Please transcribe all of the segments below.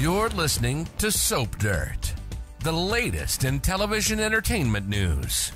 You're listening to Soap Dirt, the latest in television entertainment news.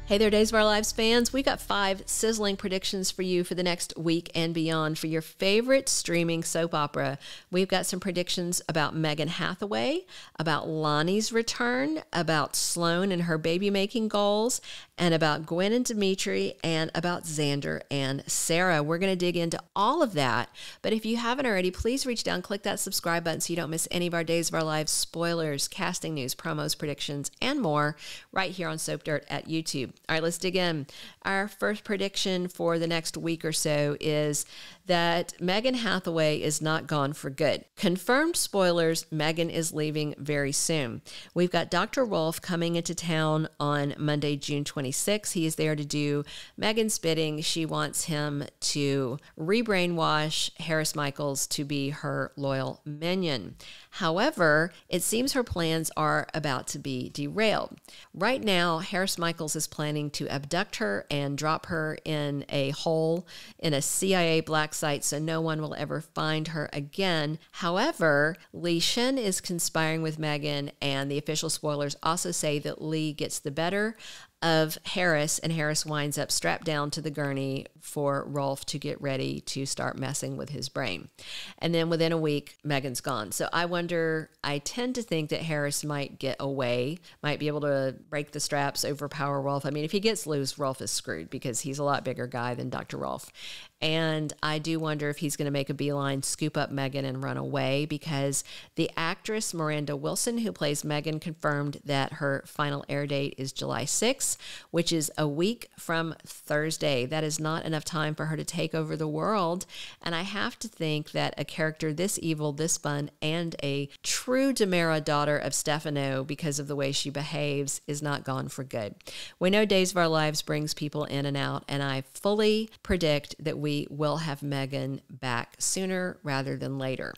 Hey there, Days of Our Lives fans. We got 5 sizzling predictions for you for the next week and beyond for your favorite streaming soap opera. We've got some predictions about Megan Hathaway, about Lani's return, about Sloane and her baby-making goals, and about Gwen and Dimitri, and about Xander and Sarah. We're going to dig into all of that. But if you haven't already, please reach down, click that subscribe button so you don't miss any of our Days of Our Lives spoilers, casting news, promos, predictions, and more right here on Soap Dirt at YouTube. All right, let's dig in. Our first prediction for the next week or so is that Megan Hathaway is not gone for good. Confirmed spoilers, Megan is leaving very soon. We've got Dr. Rolf coming into town on Monday, June 26th. He is there to do Megan's bidding. She wants him to re-brainwash Harris Michaels to be her loyal minion. However, it seems her plans are about to be derailed. Right now, Harris Michaels is planning to abduct her and drop her in a hole in a CIA black site so no one will ever find her again. However, Li Shen is conspiring with Megan, and the official spoilers also say that Li gets the better of Harris, and Harris winds up strapped down to the gurney for Rolf to get ready to start messing with his brain. And then within a week, Megan's gone. So I tend to think that Harris might get away, might be able to break the straps, overpower Rolf. I mean, if he gets loose, Rolf is screwed because he's a lot bigger guy than Dr. Rolf. And I do wonder if he's going to make a beeline, scoop up Megan, and run away, because the actress Miranda Wilson, who plays Megan, confirmed that her final air date is July 6th, which is a week from Thursday. That is not enough time for her to take over the world. And I have to think that a character this evil, this fun, and a true DiMera daughter of Stefano, because of the way she behaves, is not gone for good. We know Days of Our Lives brings people in and out, and I fully predict that we will have Megan back sooner rather than later.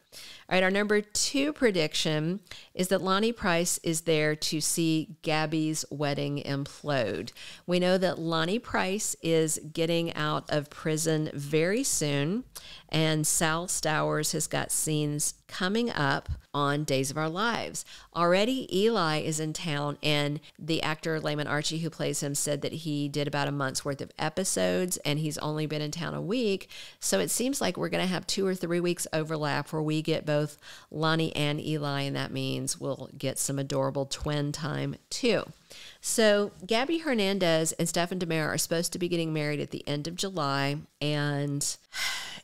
All right, our number 2 prediction is that Lani Price is there to see Gabby's wedding implode. We know that Lani Price is getting out of prison very soon, and Sal Stowers has got scenes coming up on Days of Our Lives. Already, Eli is in town, and the actor Layman Archie, who plays him, said that he did about a month's worth of episodes, and he's only been in town a week. So it seems like we're going to have 2 or 3 weeks overlap where we get both Lani and Eli, and that means we'll get some adorable twin time too. So Gabby Hernandez and Stephan DiMera are supposed to be getting married at the end of July, and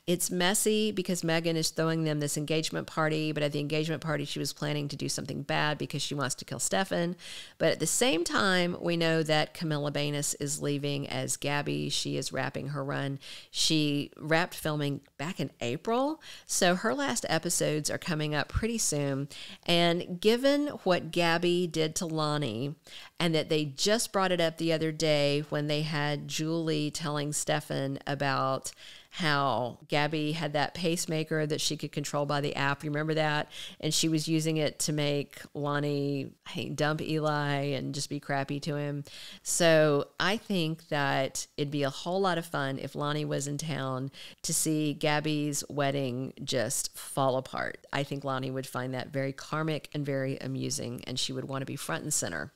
it's messy because Megan is throwing them this engagement party, but at the engagement party, she was planning to do something bad because she wants to kill Stephan. But at the same time, we know that Camila Banus is leaving as Gabby. She is wrapping her run. She wrapped filming back in April, so her last episodes are coming up pretty soon. And given what Gabby did to Lani, and that they just brought it up the other day when they had Julie telling Stephan about how Gabby had that pacemaker that she could control by the app. You remember that? And she was using it to make Lani dump Eli and just be crappy to him. So I think that it'd be a whole lot of fun if Lani was in town to see Gabby's wedding just fall apart. I think Lani would find that very karmic and very amusing, and she would want to be front and center.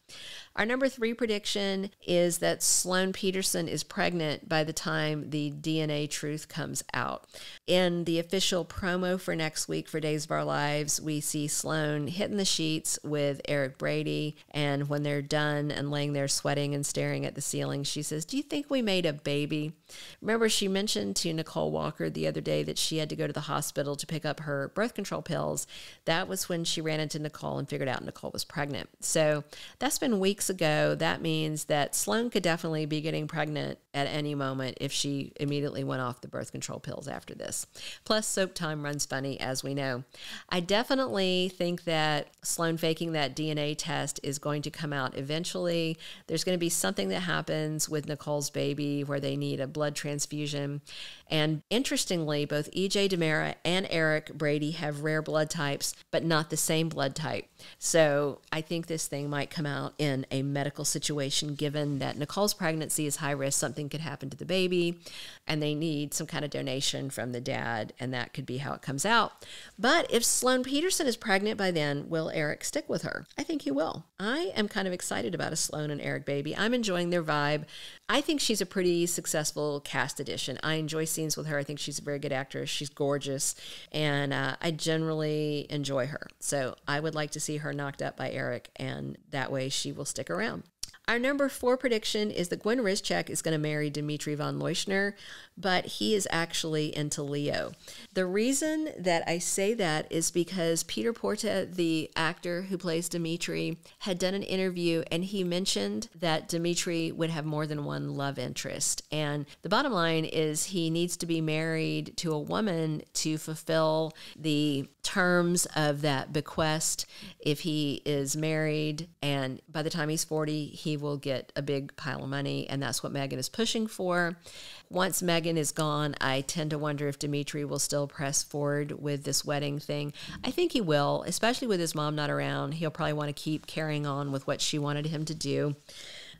Our number 3 prediction is that Sloane Peterson is pregnant by the time the DNA truth comes out. In the official promo for next week for Days of Our Lives, we see Sloane hitting the sheets with Eric Brady, and when they're done and laying there sweating and staring at the ceiling, she says, "Do you think we made a baby?" Remember, she mentioned to Nicole Walker the other day that she had to go to the hospital to pick up her birth control pills. That was when she ran into Nicole and figured out Nicole was pregnant. So that's been weeks ago. That means that Sloane could definitely be getting pregnant at any moment if she immediately went off the birth control pills after this. Plus, soap time runs funny, as we know. I definitely think that Sloane faking that DNA test is going to come out eventually. There's going to be something that happens with Nicole's baby where they need a blood transfusion. And interestingly, both E.J. DiMera and Eric Brady have rare blood types, but not the same blood type. So I think this thing might come out in a medical situation, given that Nicole's pregnancy is high risk. Something could happen to the baby, and they need some kind of donation from the dad, and that could be how it comes out. But if Sloane Petersen is pregnant by then, will Eric stick with her? I think he will. I am kind of excited about a Sloane and Eric baby. I'm enjoying their vibe. I think she's a pretty successful cast addition. I enjoy scenes with her. I think she's a very good actress. She's gorgeous, and I generally enjoy her. So I would like to see her knocked up by Eric, and that way she will stick around. Our number 4 prediction is that Gwen Rizczech is going to marry Dimitri von Leuschner, but he is actually into Leo. The reason that I say that is because Peter Porte, the actor who plays Dimitri, had done an interview, and he mentioned that Dimitri would have more than one love interest. And the bottom line is he needs to be married to a woman to fulfill the terms of that bequest. If he is married and by the time he's 40, he will get a big pile of money, and that's what Megan is pushing for. Once Megan is gone, I tend to wonder if Dimitri will still press forward with this wedding thing. I think he will, especially with his mom not around. He'll probably want to keep carrying on with what she wanted him to do.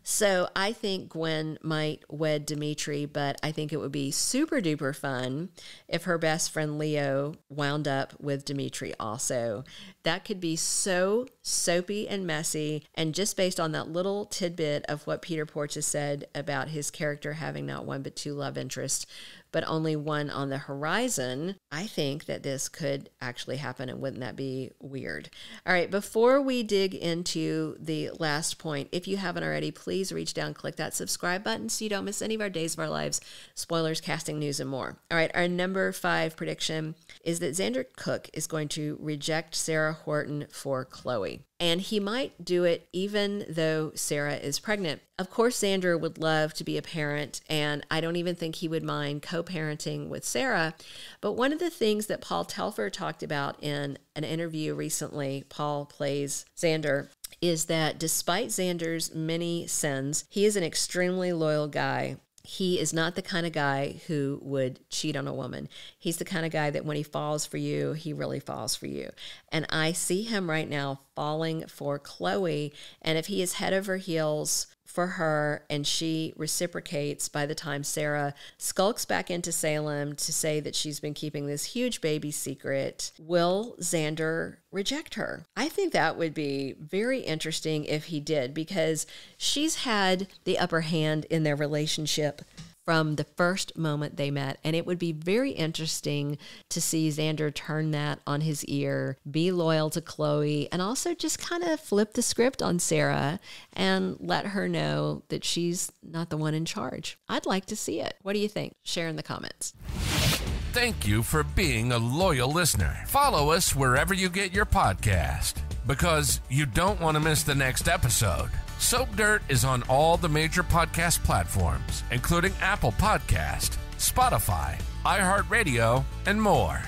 So I think Gwen might wed Dimitri, but I think it would be super duper fun if her best friend Leo wound up with Dimitri also. That could be so soapy and messy. And just based on that little tidbit of what Peter Porte said about his character having not one but 2 love interests, but only one on the horizon, I think that this could actually happen, and wouldn't that be weird? All right, before we dig into the last point, if you haven't already, please reach down, click that subscribe button so you don't miss any of our Days of Our Lives, spoilers, casting news, and more. All right, our number 5 prediction is that Xander Cook is going to reject Sarah Horton for Chloe. And he might do it even though Sarah is pregnant. Of course, Xander would love to be a parent, and I don't even think he would mind co-parenting with Sarah. But one of the things that Paul Telfer talked about in an interview recently, Paul plays Xander, is that despite Xander's many sins, he is an extremely loyal guy. He is not the kind of guy who would cheat on a woman. He's the kind of guy that when he falls for you, he really falls for you. And I see him right now falling for Chloe. And if he is head over heels for her and she reciprocates by the time Sarah skulks back into Salem to say that she's been keeping this huge baby secret, will Xander reject her? I think that would be very interesting if he did, because she's had the upper hand in their relationship from the first moment they met. And it would be very interesting to see Xander turn that on his ear, be loyal to Chloe, and also just kind of flip the script on Sarah and let her know that she's not the one in charge. I'd like to see it. What do you think? Share in the comments. Thank you for being a loyal listener. Follow us wherever you get your podcast, because you don't want to miss the next episode. Soap Dirt is on all the major podcast platforms, including Apple Podcast, Spotify, iHeartRadio, and more.